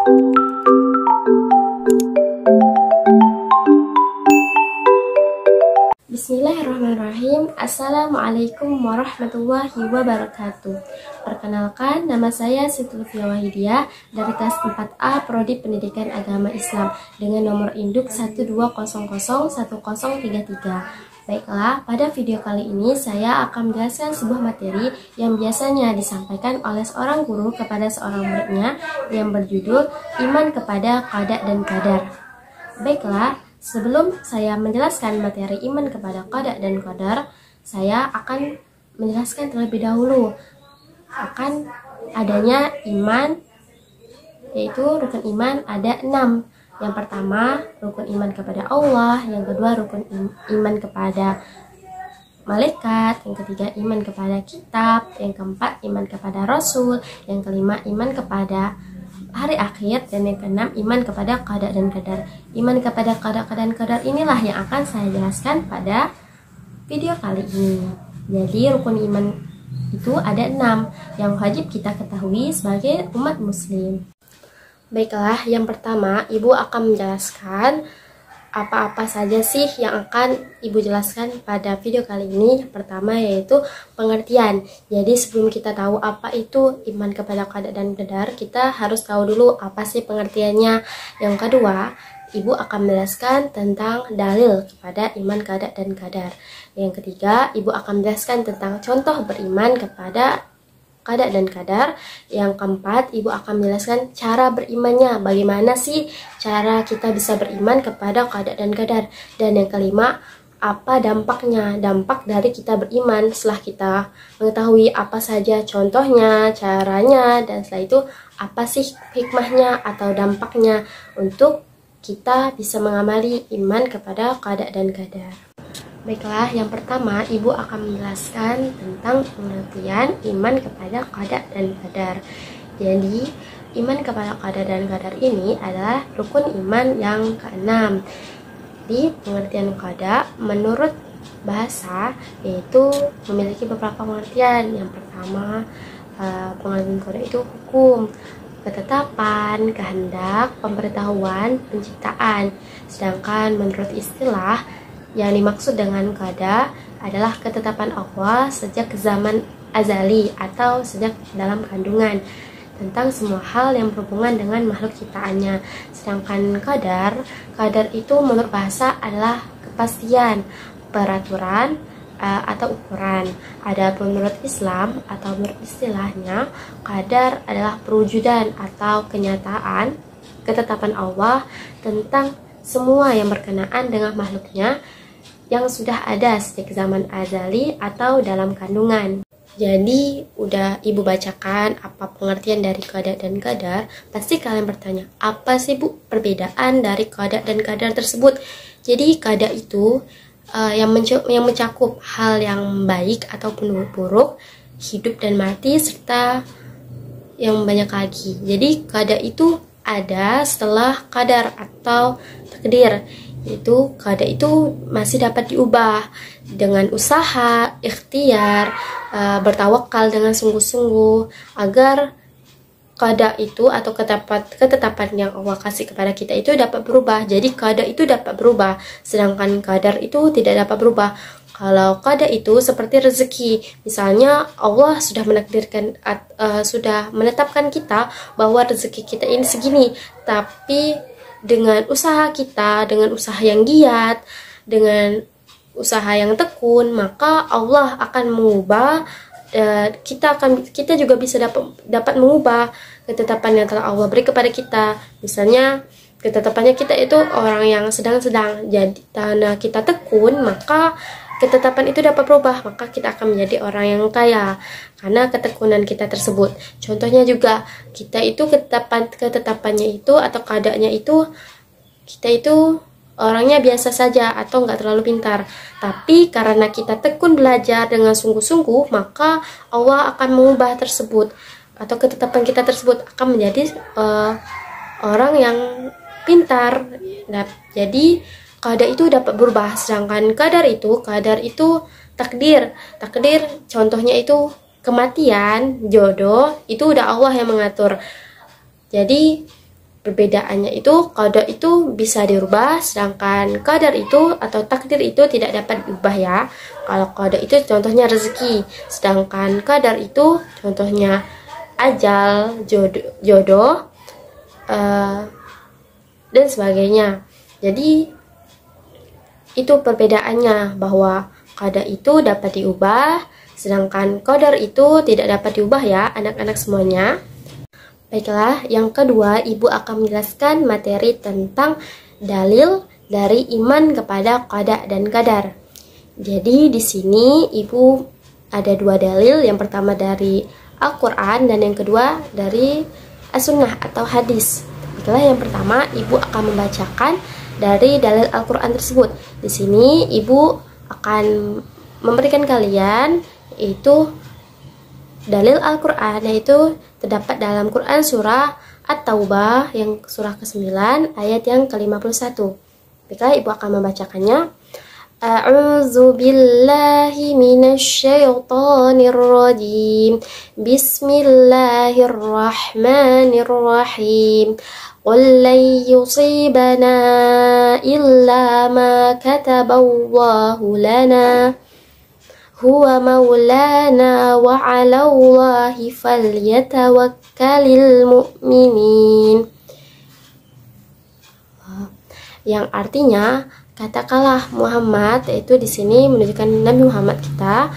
Bismillahirrahmanirrahim. Assalamualaikum warahmatullahi wabarakatuh. Perkenalkan, nama saya Siti Lutfia Wahidiah dari kelas 4A Prodi Pendidikan Agama Islam dengan nomor induk 12001033. Baiklah, pada video kali ini saya akan menjelaskan sebuah materi yang biasanya disampaikan oleh seorang guru kepada seorang muridnya yang berjudul Iman kepada Qada dan Qadar. Baiklah, sebelum saya menjelaskan materi iman kepada qada dan qadar, saya akan menjelaskan terlebih dahulu akan adanya iman, yaitu rukun iman ada 6. Yang pertama, rukun iman kepada Allah. Yang kedua, rukun iman kepada malaikat. Yang ketiga, iman kepada kitab. Yang keempat, iman kepada Rasul. Yang kelima, iman kepada hari akhir. Dan yang keenam, iman kepada qada dan qadar. Iman kepada qada dan qadar inilah yang akan saya jelaskan pada video kali ini. Jadi rukun iman itu ada 6 yang wajib kita ketahui sebagai umat muslim. Baiklah, yang pertama Ibu akan menjelaskan apa-apa saja sih yang akan Ibu jelaskan pada video kali ini. Yang pertama yaitu pengertian. Jadi sebelum kita tahu apa itu iman kepada qada dan qadar, kita harus tahu dulu apa sih pengertiannya. Yang kedua, Ibu akan menjelaskan tentang dalil kepada iman qada dan qadar. Yang ketiga, Ibu akan menjelaskan tentang contoh beriman kepada qada dan qadar. Yang keempat, Ibu akan menjelaskan cara berimannya. Bagaimana sih cara kita bisa beriman kepada qada dan qadar. Dan yang kelima, apa dampaknya, dampak dari kita beriman setelah kita mengetahui apa saja contohnya, caranya, dan setelah itu apa sih hikmahnya atau dampaknya untuk kita bisa mengamali iman kepada qada dan qadar. Baiklah, yang pertama Ibu akan menjelaskan tentang pengertian iman kepada qada dan qadar. Jadi, iman kepada qada dan qadar ini adalah rukun iman yang keenam. Di pengertian qada menurut bahasa yaitu memiliki beberapa pengertian. Yang pertama, pengertian qada itu hukum, ketetapan, kehendak, pemberitahuan, penciptaan. Sedangkan menurut istilah, yang dimaksud dengan qada adalah ketetapan Allah sejak zaman azali atau sejak dalam kandungan tentang semua hal yang berhubungan dengan makhluk ciptaannya. Sedangkan qadar itu menurut bahasa adalah kepastian, peraturan, atau ukuran. Adapun menurut Islam atau menurut istilahnya, qadar adalah perwujudan atau kenyataan ketetapan Allah tentang semua yang berkenaan dengan makhluknya yang sudah ada sejak zaman azali atau dalam kandungan. Jadi udah Ibu bacakan apa pengertian dari qada dan qadar. Pasti kalian bertanya, apa sih Bu perbedaan dari qada dan qadar tersebut? Jadi qada itu yang mencakup hal yang baik ataupun buruk, hidup dan mati, serta yang banyak lagi. Jadi qada itu ada setelah qadar atau takdir. Itu qada itu masih dapat diubah dengan usaha, ikhtiar, bertawakal dengan sungguh-sungguh agar qada itu atau ketetapan yang Allah kasih kepada kita itu dapat berubah. Jadi qada itu dapat berubah, sedangkan qadar itu tidak dapat berubah. Kalau qada itu seperti rezeki, misalnya Allah sudah menakdirkan, sudah menetapkan kita bahwa rezeki kita ini segini, tapi dengan usaha kita, dengan usaha yang giat, dengan usaha yang tekun, maka Allah akan mengubah. Kita juga bisa dapat mengubah ketetapan yang telah Allah beri kepada kita. Misalnya ketetapannya kita itu orang yang sedang-sedang, jadi karena kita tekun maka ketetapan itu dapat berubah, maka kita akan menjadi orang yang kaya karena ketekunan kita tersebut. Contohnya juga kita itu ketetapannya itu atau qadanya itu kita itu orangnya biasa saja atau nggak terlalu pintar, tapi karena kita tekun belajar dengan sungguh-sungguh, maka Allah akan mengubah tersebut atau ketetapan kita tersebut akan menjadi orang yang pintar. Nah, jadi qada itu dapat berubah, sedangkan qadar itu takdir contohnya itu kematian, jodoh, itu udah Allah yang mengatur. Jadi Perbedaannya itu qada itu bisa dirubah, sedangkan qadar itu atau takdir itu tidak dapat diubah ya. Kalau qada itu contohnya rezeki, sedangkan qadar itu contohnya ajal, jodoh, dan sebagainya. Jadi itu perbedaannya, bahwa qada itu dapat diubah, sedangkan qadar itu tidak dapat diubah ya anak-anak semuanya. Baiklah, yang kedua, Ibu akan menjelaskan materi tentang dalil dari iman kepada qada dan qadar. Jadi di sini Ibu ada dua dalil, yang pertama dari Al-Quran dan yang kedua dari As-Sunnah atau hadis. Baiklah, yang pertama Ibu akan membacakan dari dalil Al-Quran tersebut. Di sini Ibu akan memberikan kalian yaitu dalil Al-Quran, yaitu terdapat dalam Quran surah At-Taubah yang surah ke-9 ayat yang ke-51. Baiklah, Ibu akan membacakannya. A'udzu billahi minasyaitonir rajim. Bismillahirrahmanirrahim. Qul lan yusibana illa ma kataballahu lana. Huwa maulana wa 'ala Allahi falyatawakkalul mu'minin. Yang artinya, katakanlah Muhammad, yaitu di sini menunjukkan Nabi Muhammad kita,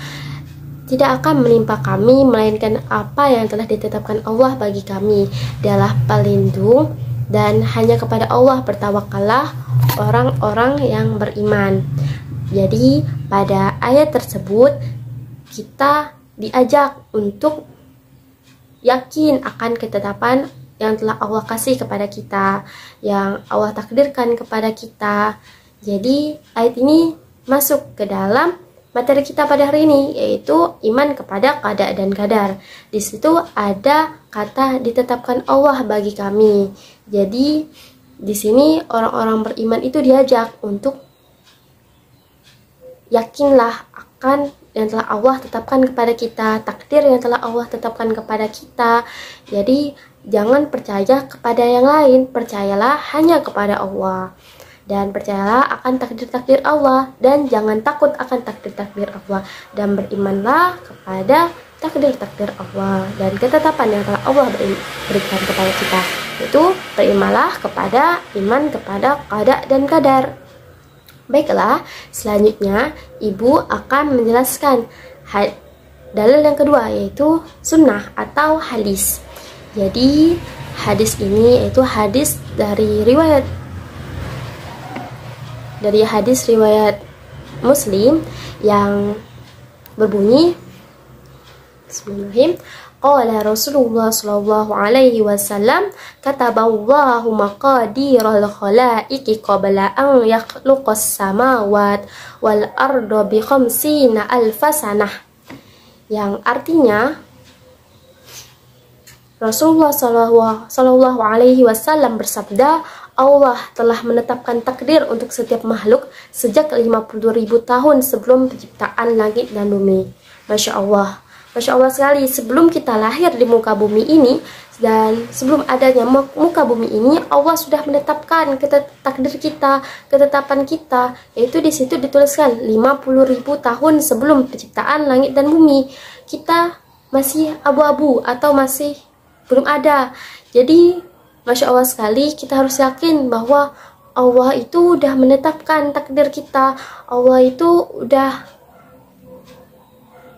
tidak akan menimpa kami melainkan apa yang telah ditetapkan Allah bagi kami. Dialah pelindung dan hanya kepada Allah bertawakallah orang-orang yang beriman. Jadi pada ayat tersebut kita diajak untuk yakin akan ketetapan yang telah Allah kasih kepada kita, yang Allah takdirkan kepada kita. Jadi ayat ini masuk ke dalam materi kita pada hari ini, yaitu iman kepada qada dan qadar. Di situ ada kata ditetapkan Allah bagi kami. Jadi di sini orang-orang beriman itu diajak untuk yakinlah akan yang telah Allah tetapkan kepada kita, takdir yang telah Allah tetapkan kepada kita. Jadi jangan percaya kepada yang lain, percayalah hanya kepada Allah. Dan percayalah akan takdir-takdir Allah, dan jangan takut akan takdir-takdir Allah, dan berimanlah kepada takdir-takdir Allah dan ketetapan yang telah Allah berikan kepada kita. Itu berimanlah kepada iman kepada qada dan qadar. Baiklah, selanjutnya Ibu akan menjelaskan dalil yang kedua, yaitu sunnah atau hadis. Jadi hadis ini yaitu hadis dari hadis riwayat Muslim yang berbunyi, Bismillahirrahmanirrahim. Qala Rasulullah sallallahu alaihi wasallam, kataballahu maqadiral khalaiqi qabla an yakhluqas samawat wal arda bi khamsina alfasanah. Yang artinya, Rasulullah sallallahu alaihi wasallam bersabda, Allah telah menetapkan takdir untuk setiap makhluk sejak 50.000 tahun sebelum penciptaan langit dan bumi. Masya Allah. Masya Allah sekali, sebelum kita lahir di muka bumi ini dan sebelum adanya muka bumi ini, Allah sudah menetapkan takdir kita, ketetapan kita, yaitu di situ dituliskan 50.000 tahun sebelum penciptaan langit dan bumi. Kita masih abu-abu atau masih belum ada. Jadi Masya Allah sekali, kita harus yakin bahwa Allah itu udah menetapkan takdir kita. Allah itu udah,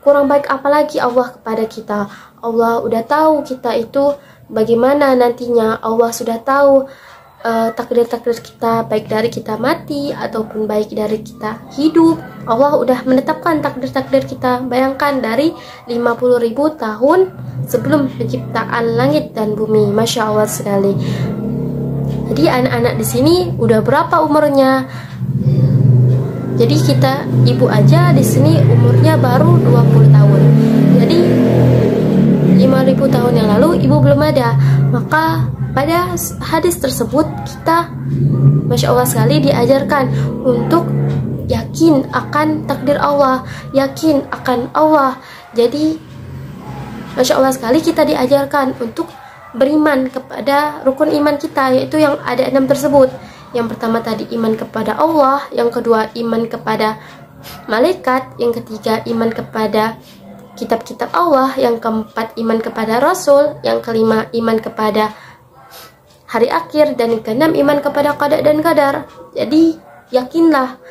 kurang baik apalagi Allah kepada kita. Allah udah tahu kita itu bagaimana nantinya. Allah sudah tahu takdir-takdir kita, baik dari kita mati ataupun baik dari kita hidup. Allah udah menetapkan takdir-takdir kita. Bayangkan dari 50.000 tahun sebelum penciptaan langit dan bumi. Masya Allah sekali. Jadi anak-anak di sini udah berapa umurnya? Jadi kita, ibu aja di sini umurnya baru 20 tahun. Jadi 5.000 tahun yang lalu ibu belum ada. Maka pada hadis tersebut kita Masya Allah sekali diajarkan untuk yakin akan takdir Allah, yakin akan Allah. Jadi Masya Allah sekali kita diajarkan untuk beriman kepada rukun iman kita, yaitu yang ada 6 tersebut. Yang pertama tadi iman kepada Allah, yang kedua iman kepada malaikat, yang ketiga iman kepada kitab-kitab Allah, yang keempat iman kepada Rasul, yang kelima iman kepada hari akhir, dan yang keenam iman kepada qada dan qadar. Jadi yakinlah,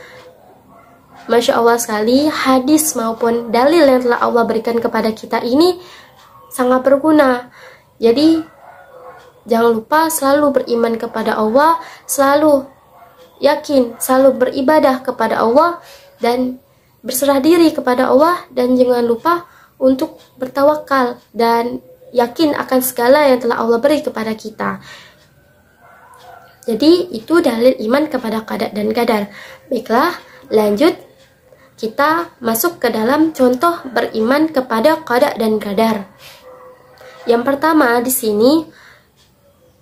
Masya Allah sekali, hadis maupun dalil yang telah Allah berikan kepada kita ini sangat berguna. Jadi jangan lupa selalu beriman kepada Allah, selalu yakin, selalu beribadah kepada Allah, dan berserah diri kepada Allah, dan jangan lupa untuk bertawakal dan yakin akan segala yang telah Allah beri kepada kita. Jadi itu dalil iman kepada qada dan qadar. Baiklah, lanjut kita masuk ke dalam contoh beriman kepada qada dan qadar. Yang pertama di sini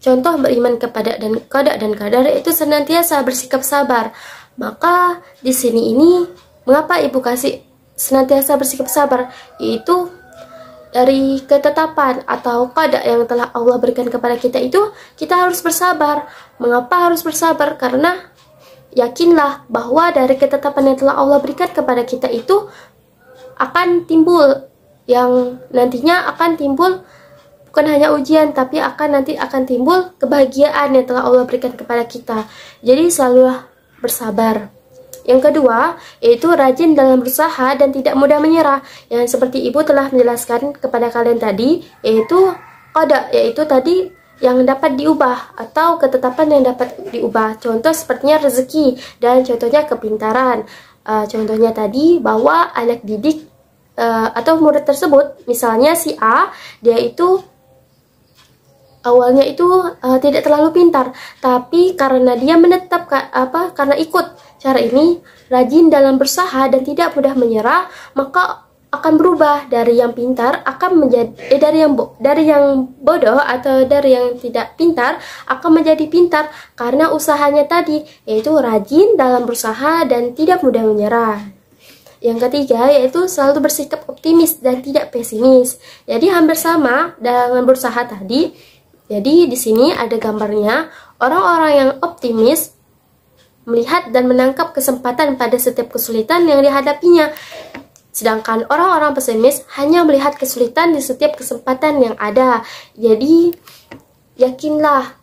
contoh beriman kepada qada dan qadar itu senantiasa bersikap sabar. Maka di sini ini mengapa Ibu kasih senantiasa bersikap sabar? Itu dari ketetapan atau qada yang telah Allah berikan kepada kita itu, kita harus bersabar. Mengapa harus bersabar? Karena yakinlah bahwa dari ketetapan yang telah Allah berikan kepada kita itu akan timbul, yang nantinya akan timbul bukan hanya ujian, tapi nanti akan timbul kebahagiaan yang telah Allah berikan kepada kita. Jadi selalulah bersabar. Yang kedua, yaitu rajin dalam berusaha dan tidak mudah menyerah. Yang seperti Ibu telah menjelaskan kepada kalian tadi, yaitu qada, yaitu tadi yang dapat diubah atau ketetapan yang dapat diubah. Contoh sepertinya rezeki dan contohnya kepintaran. Contohnya tadi bahwa anak didik atau murid tersebut, misalnya si A, dia itu awalnya itu tidak terlalu pintar, tapi karena dia menetap karena ikut cara ini, rajin dalam berusaha dan tidak mudah menyerah, maka akan berubah dari yang pintar akan menjadi dari yang bodoh atau dari yang tidak pintar akan menjadi pintar karena usahanya tadi, yaitu rajin dalam berusaha dan tidak mudah menyerah. Yang ketiga yaitu selalu bersikap optimis dan tidak pesimis. Jadi hampir sama dengan berusaha tadi. Jadi di sini ada gambarnya orang-orang yang optimis melihat dan menangkap kesempatan pada setiap kesulitan yang dihadapinya. Sedangkan orang-orang pesimis hanya melihat kesulitan di setiap kesempatan yang ada. Jadi yakinlah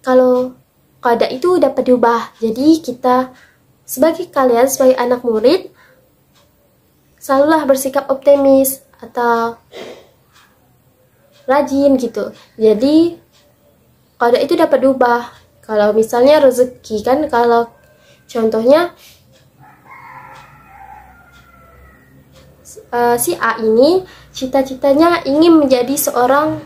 kalau qada itu dapat diubah. Jadi kita sebagai kalian sebagai anak murid selalulah bersikap optimis atau rajin gitu. Jadi qada itu dapat diubah. Kalau misalnya rezeki kan, kalau contohnya si A ini cita-citanya ingin menjadi seorang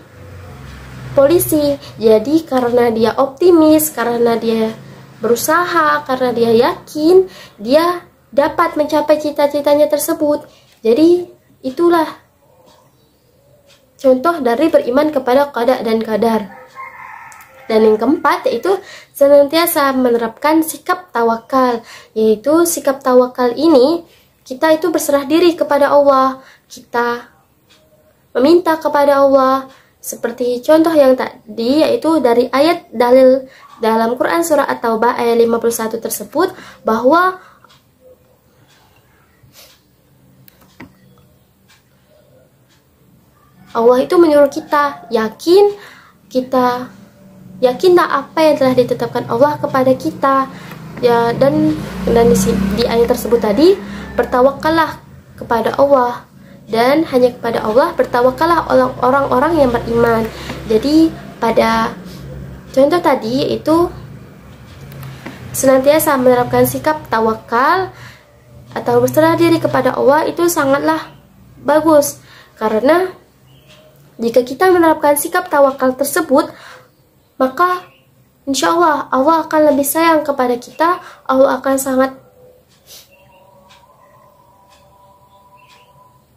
polisi. Jadi karena dia optimis, karena dia berusaha, karena dia yakin, dia dapat mencapai cita-citanya tersebut. Jadi itulah contoh dari beriman kepada qada dan qadar. Dan yang keempat yaitu senantiasa menerapkan sikap tawakal. Yaitu sikap tawakal ini kita itu berserah diri kepada Allah, kita meminta kepada Allah. Seperti contoh yang tadi yaitu dari ayat dalil dalam Quran surah At-Taubah ayat 51 tersebut, bahwa Allah itu menyuruh kita yakinlah apa yang telah ditetapkan Allah kepada kita, ya. Dan di ayat tersebut tadi, bertawakallah kepada Allah, dan hanya kepada Allah bertawakallah orang-orang yang beriman. Jadi pada contoh tadi yaitu senantiasa menerapkan sikap tawakal atau berserah diri kepada Allah itu sangatlah bagus, karena jika kita menerapkan sikap tawakal tersebut, maka insya Allah Allah akan lebih sayang kepada kita. Allah akan sangat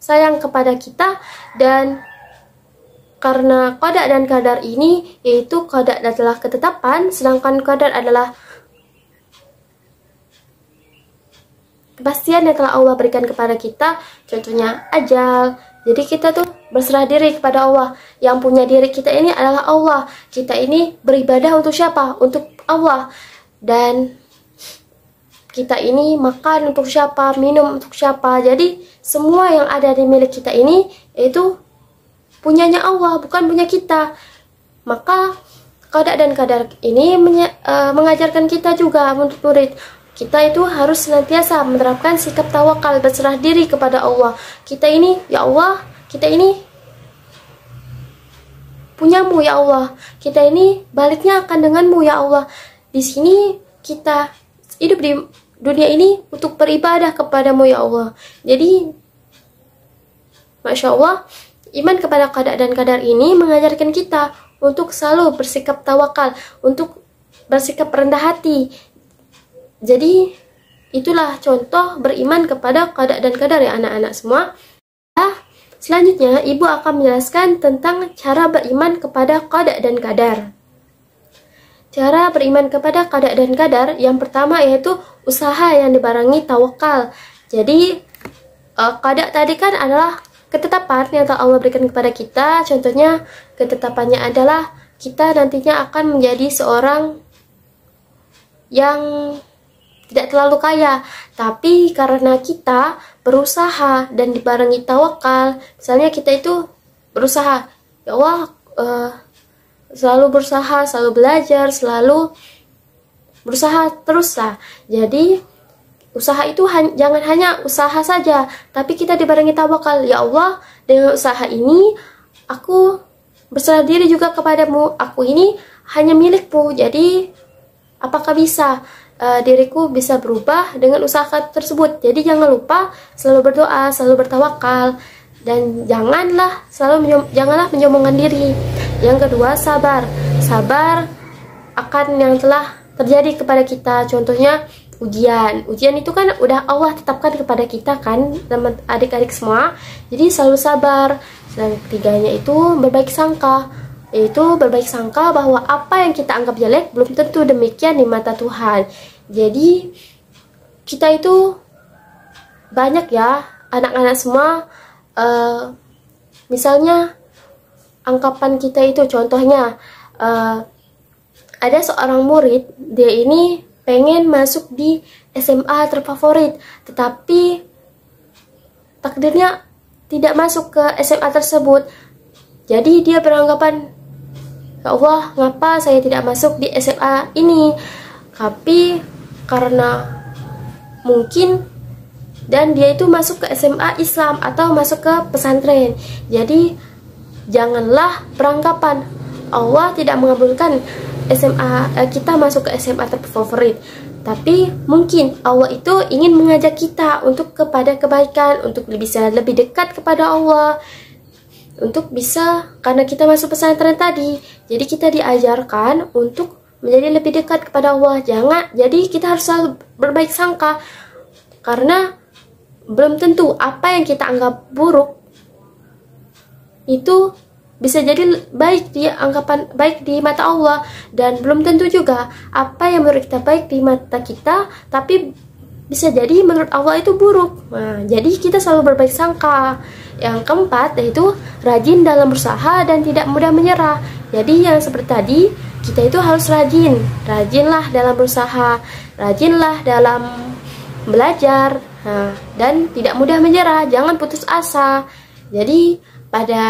sayang kepada kita. Dan karena qada dan qadar ini, yaitu qada adalah ketetapan, sedangkan qadar adalah kepastian yang telah Allah berikan kepada kita, contohnya ajal. Jadi kita tuh berserah diri kepada Allah. Yang punya diri kita ini adalah Allah. Kita ini beribadah untuk siapa? Untuk Allah. Dan kita ini makan untuk siapa? Minum untuk siapa? Jadi semua yang ada di milik kita ini itu punyanya Allah, bukan punya kita. Maka qada dan qadar ini mengajarkan kita juga murid-murid. Kita itu harus senantiasa menerapkan sikap tawakal, berserah diri kepada Allah. Kita ini, ya Allah, kita ini punyamu ya Allah. Kita ini baliknya akan denganmu ya Allah. Di sini kita hidup di dunia ini untuk beribadah kepadamu ya Allah. Jadi, Masya Allah, iman kepada qada dan qadar ini mengajarkan kita untuk selalu bersikap tawakal, untuk bersikap rendah hati. Jadi itulah contoh beriman kepada qada dan qadar ya anak-anak semua. Selanjutnya ibu akan menjelaskan tentang cara beriman kepada qada dan qadar. Cara beriman kepada qada dan qadar yang pertama yaitu usaha yang dibarengi tawakal. Jadi qada tadi kan adalah ketetapan yang telah Allah berikan kepada kita. Contohnya ketetapannya adalah kita nantinya akan menjadi seorang yang tidak terlalu kaya, tapi karena kita berusaha dan dibarengi tawakal, misalnya kita itu berusaha, ya Allah, selalu berusaha, selalu belajar, selalu berusaha terus lah. Jadi usaha itu jangan hanya usaha saja, tapi kita dibarengi tawakal. Ya Allah, dengan usaha ini aku berserah diri juga kepadamu. Aku ini hanya milikmu. Jadi apakah bisa diriku bisa berubah dengan usaha tersebut? Jadi jangan lupa selalu berdoa, selalu bertawakal, dan janganlah menyombongkan diri. Yang kedua, sabar. Sabar akan yang telah terjadi kepada kita. Contohnya ujian. Ujian itu kan udah Allah tetapkan kepada kita kan, teman adik-adik semua. Jadi selalu sabar. Dan ketiganya itu berbaik sangka, yaitu berbaik sangka bahwa apa yang kita anggap jelek belum tentu demikian di mata Tuhan. Jadi kita itu banyak ya anak-anak semua, misalnya anggapan kita itu contohnya ada seorang murid, dia ini pengen masuk di SMA terfavorit, tetapi takdirnya tidak masuk ke SMA tersebut. Jadi dia beranggapan, ya Allah, ngapa saya tidak masuk di SMA ini? Tapi karena mungkin dan dia itu masuk ke SMA Islam atau masuk ke pesantren. Jadi janganlah beranggapan Allah tidak mengabulkan kita masuk ke SMA terfavorit. Tapi mungkin Allah itu ingin mengajak kita untuk kepada kebaikan, untuk bisa lebih dekat kepada Allah, untuk bisa, karena kita masuk pesantren tadi, jadi kita diajarkan untuk menjadi lebih dekat kepada Allah. Jadi kita harus selalu berbaik sangka, karena belum tentu apa yang kita anggap buruk itu bisa jadi baik di mata Allah, dan belum tentu juga apa yang menurut kita baik di mata kita tapi bisa jadi menurut Allah itu buruk. Nah, jadi kita selalu berbaik sangka. Yang keempat yaitu rajin dalam berusaha dan tidak mudah menyerah. Jadi yang seperti tadi, kita itu harus rajinlah dalam berusaha, rajinlah dalam belajar, dan tidak mudah menyerah, jangan putus asa. Jadi pada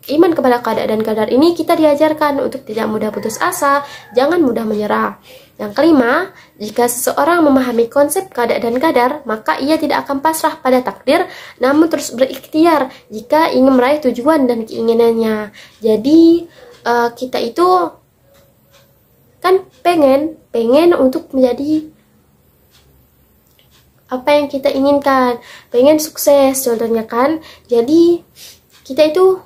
iman kepada qada dan qadar ini kita diajarkan untuk tidak mudah putus asa, jangan mudah menyerah. Yang kelima, jika seseorang memahami konsep qada dan qadar, maka ia tidak akan pasrah pada takdir, namun terus berikhtiar jika ingin meraih tujuan dan keinginannya. Jadi kita itu kan pengen untuk menjadi apa yang kita inginkan, pengen sukses contohnya kan. Jadi kita itu,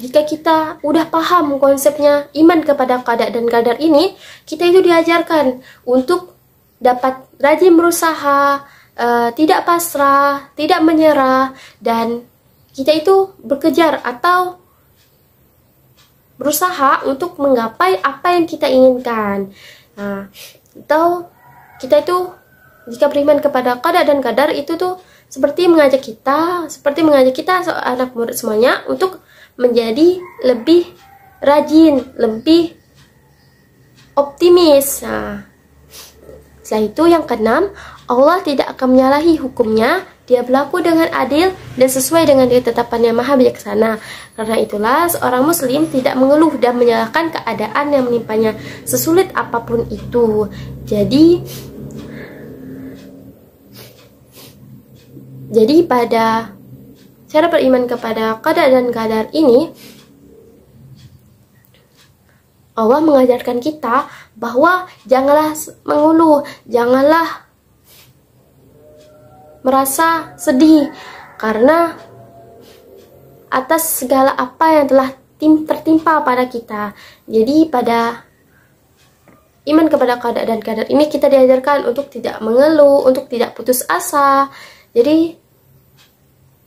jika kita udah paham konsepnya iman kepada qada dan qadar ini, kita itu diajarkan untuk dapat rajin berusaha, tidak pasrah, tidak menyerah, dan kita itu bekerja atau berusaha untuk menggapai apa yang kita inginkan. Atau kita itu jika beriman kepada qada dan qadar itu tuh seperti mengajak kita anak murid semuanya untuk menjadi lebih rajin, lebih optimis. Nah, setelah itu yang keenam, Allah tidak akan menyalahi hukumnya. Dia berlaku dengan adil dan sesuai dengan ketetapan yang maha bijaksana. Karena itulah seorang muslim tidak mengeluh dan menyalahkan keadaan yang menimpanya, sesulit apapun itu. Jadi pada cara beriman kepada qada dan qadar ini, Allah mengajarkan kita bahwa janganlah mengeluh, janganlah merasa sedih karena atas segala apa yang telah tertimpa pada kita. Jadi pada iman kepada qada dan qadar ini kita diajarkan untuk tidak mengeluh, untuk tidak putus asa. Jadi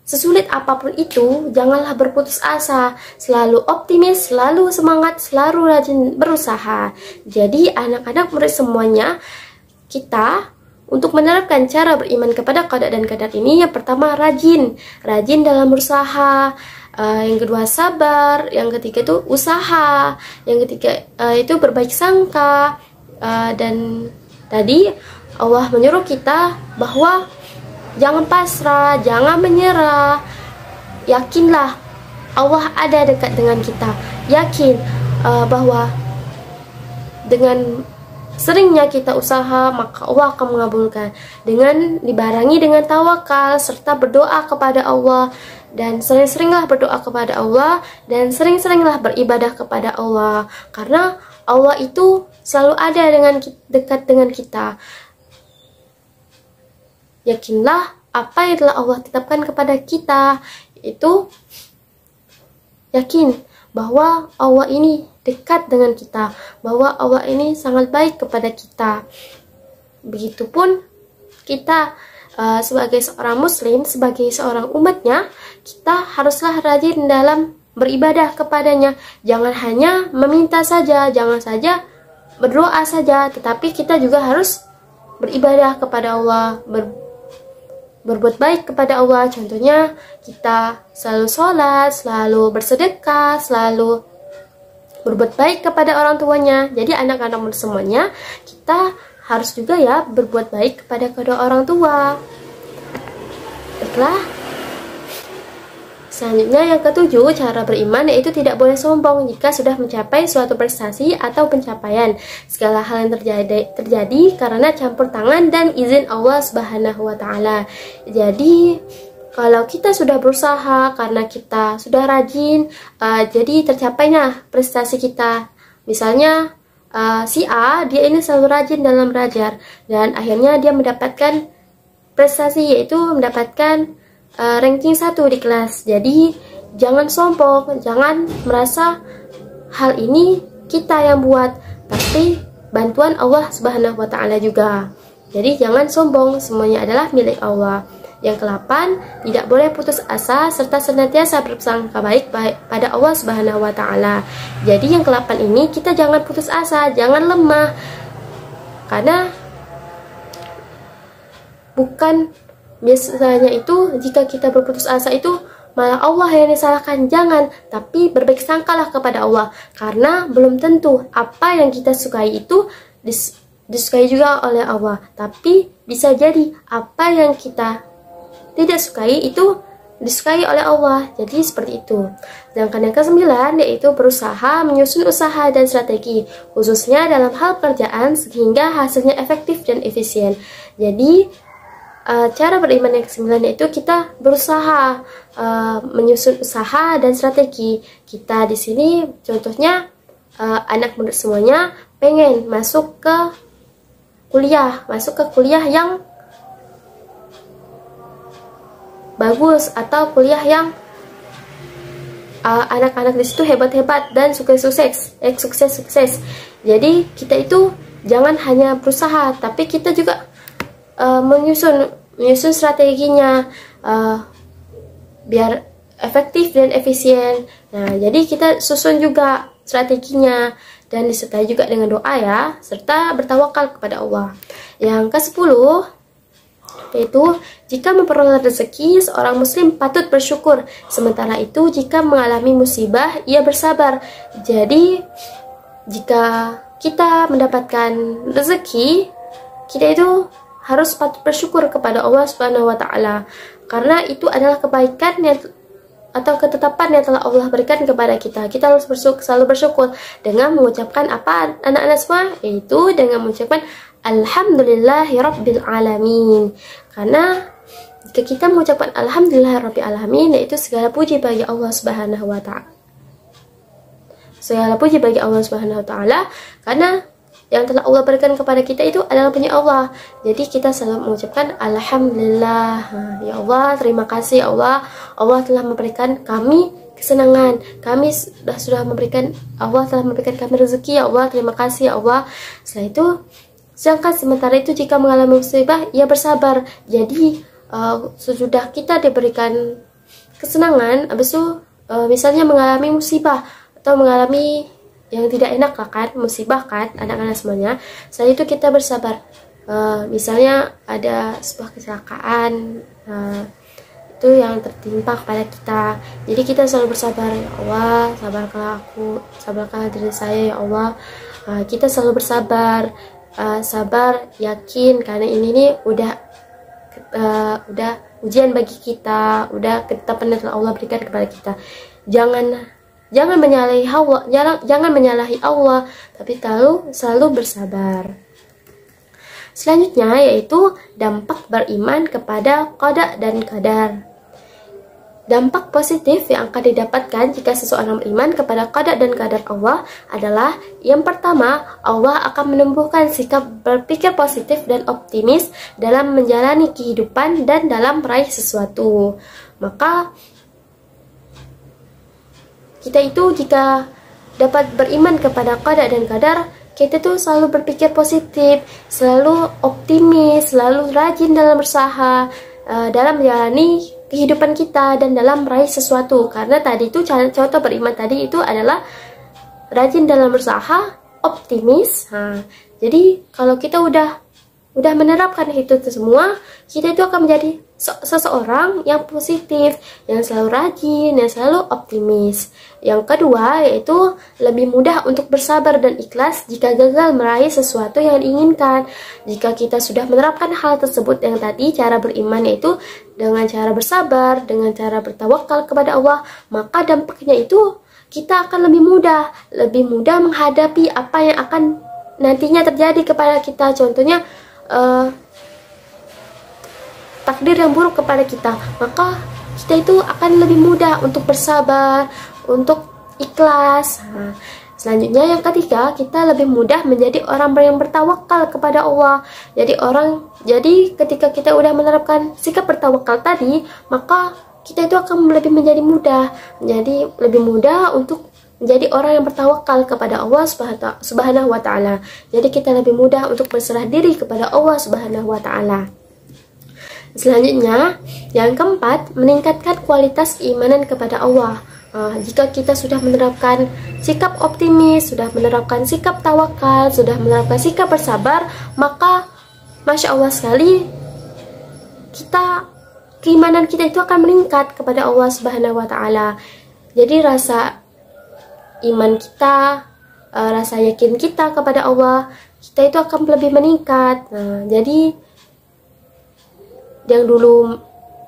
sesulit apapun itu, janganlah berputus asa, selalu optimis, selalu semangat, selalu rajin berusaha. Jadi anak-anak murid semuanya, kita untuk menerapkan cara beriman kepada qada dan qadar ini, yang pertama rajin dalam berusaha, yang kedua sabar, yang ketiga itu usaha, yang ketiga itu berbaik sangka, dan tadi Allah menyuruh kita bahwa jangan pasrah, jangan menyerah, yakinlah Allah ada dekat dengan kita, yakin bahwa dengan seringnya kita usaha, maka Allah akan mengabulkan. Dengan dibarengi dengan tawakal serta berdoa kepada Allah, dan sering-seringlah berdoa kepada Allah, dan sering-seringlah beribadah kepada Allah, karena Allah itu selalu ada dekat dengan kita. Yakinlah apa yang telah Allah tetapkan kepada kita, itu yakin bahwa Allah ini dekat dengan kita, bahwa Allah ini sangat baik kepada kita. Begitupun kita sebagai seorang muslim, sebagai seorang umatnya, kita haruslah rajin dalam beribadah kepadanya. Jangan hanya meminta saja, jangan saja berdoa saja, tetapi kita juga harus beribadah kepada Allah, berbuat baik kepada Allah. Contohnya kita selalu sholat, selalu bersedekah, selalu berbuat baik kepada orang tuanya. Jadi anak-anak semuanya, kita harus juga ya berbuat baik kepada kedua orang tua. Baiklah, selanjutnya yang ketujuh, cara beriman yaitu tidak boleh sombong jika sudah mencapai suatu prestasi atau pencapaian. Segala hal yang terjadi karena campur tangan dan izin Allah Subhanahu wa Ta'ala. Jadi kalau kita sudah berusaha, karena kita sudah rajin, jadi tercapainya prestasi kita. Misalnya si A, dia ini selalu rajin dalam belajar, dan akhirnya dia mendapatkan prestasi, yaitu mendapatkan ranking 1 di kelas. Jadi jangan sombong, jangan merasa hal ini kita yang buat, tapi bantuan Allah Subhanahu wa Ta'ala juga. Jadi jangan sombong, semuanya adalah milik Allah. Yang ke-8, tidak boleh putus asa serta senantiasa berprasangka baik pada Allah Subhanahu wa Ta'ala. Jadi yang ke-8 ini kita jangan putus asa, jangan lemah. Karena bukan biasanya itu jika kita berputus asa itu malah Allah yang disalahkan, jangan, tapi berbaik sangkalah kepada Allah, karena belum tentu apa yang kita sukai itu disukai juga oleh Allah, tapi bisa jadi apa yang kita tidak sukai itu disukai oleh Allah. Jadi seperti itu. Sedangkan yang ke-9 yaitu berusaha menyusun usaha dan strategi, khususnya dalam hal pekerjaan sehingga hasilnya efektif dan efisien. Jadi cara beriman yang ke-9 yaitu kita berusaha menyusun usaha dan strategi. Kita di sini contohnya anak murid semuanya pengen masuk ke kuliah yang bagus, atau kuliah yang anak-anak di situ hebat-hebat dan sukses. Jadi kita itu jangan hanya berusaha, tapi kita juga menyusun strateginya biar efektif dan efisien. Nah, jadi kita susun juga strateginya dan disertai juga dengan doa ya, serta bertawakal kepada Allah. Yang ke-10, Yaitu, jika memperoleh rezeki, seorang muslim patut bersyukur. Sementara itu, jika mengalami musibah, ia bersabar. Jadi, jika kita mendapatkan rezeki, kita itu harus patut bersyukur kepada Allah Subhanahu wa taala. Karena itu adalah kebaikan yang atau ketetapan yang telah Allah berikan kepada kita. Kita harus selalu bersyukur dengan mengucapkan apa anak-anak semua? Yaitu dengan mengucapkan Alhamdulillahirabbil alamin. Karena jika kita mengucapkan Alhamdulillahirabbil alamin, yaitu segala puji bagi Allah Subhanahu wa taala. Segala puji bagi Allah Subhanahu wa taala karena yang telah Allah berikan kepada kita itu adalah punya Allah. Jadi kita selalu mengucapkan Alhamdulillah. Ya Allah, terima kasih ya Allah. Allah telah memberikan kami kesenangan. Kami sudah memberikan, Allah telah memberikan kami rezeki ya Allah. Terima kasih ya Allah. Setelah itu, sedangkan sementara itu jika mengalami musibah, ia bersabar. Jadi sesudah kita diberikan kesenangan, habis itu misalnya mengalami musibah atau mengalami yang tidak enak lah kan, musibah kan anak-anak semuanya. Setelah itu kita bersabar. Misalnya ada sebuah kecelakaan itu yang tertimpa kepada kita. Jadi kita selalu bersabar, ya Allah, sabarkanlah aku, sabarkanlah diri saya ya Allah. Kita selalu bersabar, sabar, yakin karena ini nih udah ujian bagi kita, udah ketetapan yang telah Allah berikan kepada kita. Jangan menyalahi Allah, jangan menyalahi Allah, tapi selalu bersabar. Selanjutnya yaitu dampak beriman kepada qada dan qadar. Dampak positif yang akan didapatkan jika seseorang beriman kepada qada dan qadar Allah adalah yang pertama, Allah akan menumbuhkan sikap berpikir positif dan optimis dalam menjalani kehidupan dan dalam meraih sesuatu. Maka kita itu jika dapat beriman kepada qada dan qadar, kita tuh selalu berpikir positif, selalu optimis, selalu rajin dalam berusaha, dalam menjalani kehidupan kita dan dalam meraih sesuatu. Karena tadi itu contoh beriman tadi itu adalah rajin dalam berusaha, optimis. Jadi kalau kita udah menerapkan itu semua, kita itu akan menjadi seseorang yang positif, yang selalu rajin, yang selalu optimis. Yang kedua yaitu lebih mudah untuk bersabar dan ikhlas jika gagal meraih sesuatu yang diinginkan. Jika kita sudah menerapkan hal tersebut yang tadi, cara beriman yaitu dengan cara bersabar, dengan cara bertawakal kepada Allah, maka dampaknya itu kita akan lebih mudah menghadapi apa yang akan nantinya terjadi kepada kita. Contohnya takdir yang buruk kepada kita, maka kita itu akan lebih mudah untuk bersabar, untuk ikhlas. Selanjutnya yang ketiga, kita lebih mudah menjadi orang yang bertawakal kepada Allah. Jadi ketika kita udah menerapkan sikap bertawakal tadi, maka kita itu akan menjadi lebih mudah untuk menjadi orang yang bertawakal kepada Allah Subhanahu wa taala. Jadi kita lebih mudah untuk berserah diri kepada Allah Subhanahu wa taala. Selanjutnya, yang keempat, meningkatkan kualitas keimanan kepada Allah. Jika kita sudah menerapkan sikap optimis, sudah menerapkan sikap tawakal, sudah menerapkan sikap bersabar, maka Masya Allah sekali, keimanan kita itu akan meningkat kepada Allah Subhanahu wa taala. Jadi rasa iman kita, rasa yakin kita kepada Allah, kita itu akan lebih meningkat. Jadi yang dulu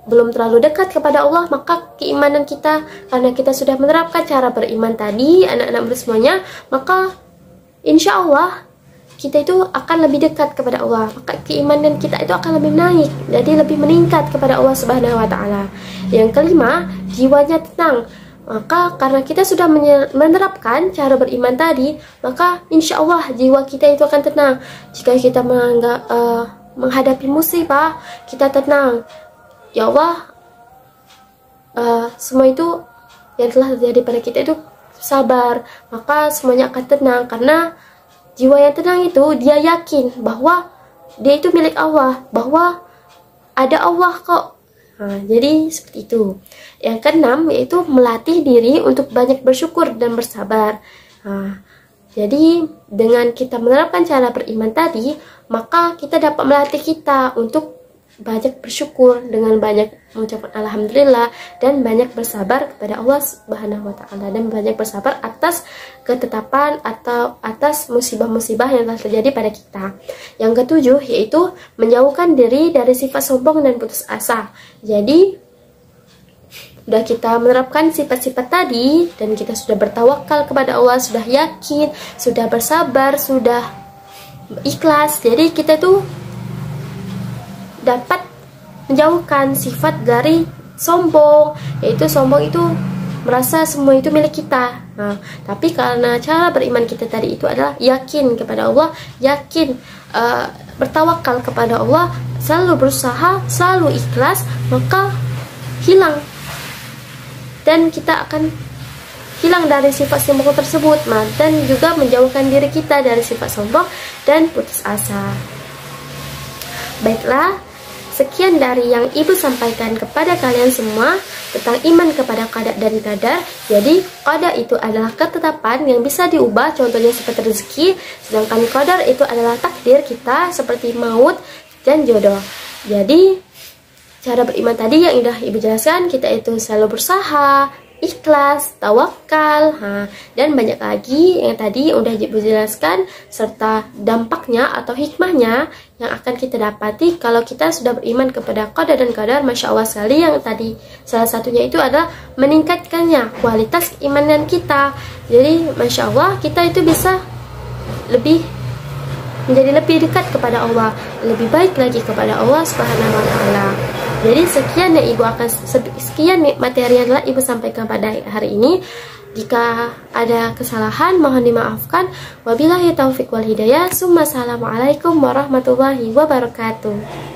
belum terlalu dekat kepada Allah, maka keimanan kita, karena kita sudah menerapkan cara beriman tadi, anak-anak semuanya, maka insya Allah kita itu akan lebih dekat kepada Allah, maka keimanan kita itu akan lebih naik, jadi lebih meningkat kepada Allah Subhanahu wa taala. Yang kelima, jiwanya tenang. Maka karena kita sudah menerapkan cara beriman tadi, maka insya Allah jiwa kita itu akan tenang. Jika kita menghadapi musibah, kita tenang. Ya Allah, semua itu yang telah terjadi pada kita itu sabar, maka semuanya akan tenang. Karena jiwa yang tenang itu, dia yakin bahwa dia itu milik Allah, bahwa ada Allah kok. Jadi seperti itu. Yang keenam yaitu melatih diri untuk banyak bersyukur dan bersabar. Jadi dengan kita menerapkan cara beriman tadi, maka kita dapat melatih kita untuk banyak bersyukur, dengan banyak mengucapkan alhamdulillah, dan banyak bersabar kepada Allah Subhanahu wa taala, dan banyak bersabar atas ketetapan atau atas musibah-musibah yang telah terjadi pada kita. Yang ketujuh yaitu menjauhkan diri dari sifat sombong dan putus asa. Jadi sudah kita menerapkan sifat-sifat tadi, dan kita sudah bertawakal kepada Allah, sudah yakin, sudah bersabar, sudah ikhlas. Jadi kita tuh dapat menjauhkan sifat dari sombong, yaitu sombong itu merasa semua itu milik kita. Nah, tapi karena cara beriman kita tadi itu adalah yakin kepada Allah, yakin bertawakal kepada Allah, selalu berusaha, selalu ikhlas, maka hilang, dan kita akan hilang dari sifat sombong tersebut, dan juga menjauhkan diri kita dari sifat sombong dan putus asa. Baiklah, sekian dari yang Ibu sampaikan kepada kalian semua tentang iman kepada qada dan qadar. Jadi qada itu adalah ketetapan yang bisa diubah, contohnya seperti rezeki, sedangkan qadar itu adalah takdir kita seperti maut dan jodoh. Jadi cara beriman tadi yang sudah Ibu jelaskan, kita itu selalu berusaha, ikhlas, tawakal, dan banyak lagi yang tadi udah Ibu jelaskan, serta dampaknya atau hikmahnya yang akan kita dapati kalau kita sudah beriman kepada qada dan qadar. Masya Allah sekali, yang tadi salah satunya itu adalah meningkatkannya kualitas keimanan kita. Jadi Masya Allah, kita itu bisa menjadi lebih dekat kepada Allah, lebih baik lagi kepada Allah Subhanahu wa taala. Jadi sekian materi yang telah Ibu sampaikan pada hari ini. Jika ada kesalahan mohon dimaafkan. Wabillahi taufiq wal hidayah. Assalamualaikum warahmatullahi wabarakatuh.